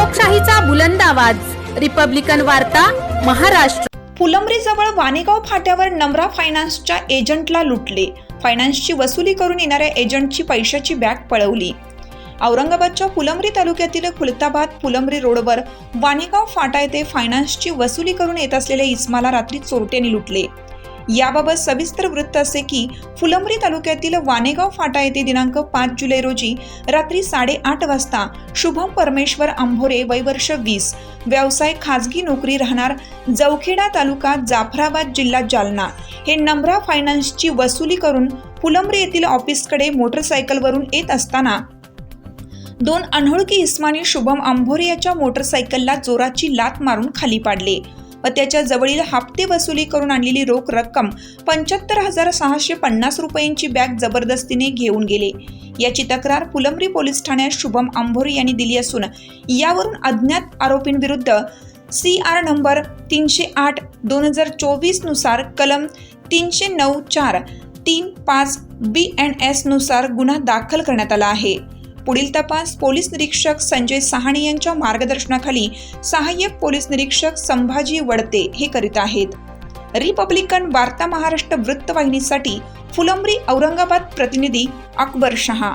लोकशाहीचा बुलंद आवाज, रिपब्लिकन वार्ता, महाराष्ट्र। फुलंब्रीजवळ वाणेगाव फाट्यावर नम्रा फायनान्सच्या एजंटला लुटले। फायनान्सची वसुली करून येणाऱ्या एजंटची पैशाची बॅग पळवली। औरंगाबादच्या फुलंब्री तालुक्यातील खुलताबाद फुलंब्री रोडवर वाणेगाव फाटा येथे फायनान्सची वसुली करून येत असलेल्या इस्माला रात्री चोरट्यांनी लुटले। याबाबत सविस्तर वृत्त असे की फुलंब्री तालुक्यातील वाणेगाव फाटा येथे दिनांक 5 जुलै रोजी रात्री 8:30 वाजता शुभम परमेश्वर आंभोरे वय वर्ष 20, व्यवसाय खाजगी नोकरी, राहणार जवखेडा तालुका जाफराबाद जिल्हा जालना, हे नम्रा फायनान्सची वसुली करून फुलंब्री येथील ऑफिसकडे मोटरसायकलवरून येत असताना दोन अनोळखी इस्मानी शुभम आंभोरे याच्या मोटरसायकलला जोराची लाथ मारून खाली पाडले व त्याच्या जवळील हप्ते वसुली करून आणलेली रोख रक्कम 75,650 रुपयांची बॅग जबरदस्तीने घेऊन गेले। याची तक्रार फुलंब्री पोलीस ठाण्यात शुभम आंभोरे यांनी दिली असून यावरून अज्ञात आरोपींविरुद्ध CR नंबर 308/2024 नुसार कलम 309(4), 3(5) BNS नुसार गुन्हा दाखल करण्यात आला आहे। पुढील तपास पोलीस निरीक्षक संजय सहाणे यांच्या मार्गदर्शनाखाली सहाय्यक पोलीस निरीक्षक संभाजी वडते हे करीत आहेत। रिपब्लिकन वार्ता महाराष्ट्र वृत्तवाहिनीसाठी फुलंब्री औरंगाबाद प्रतिनिधी अकबर शहा।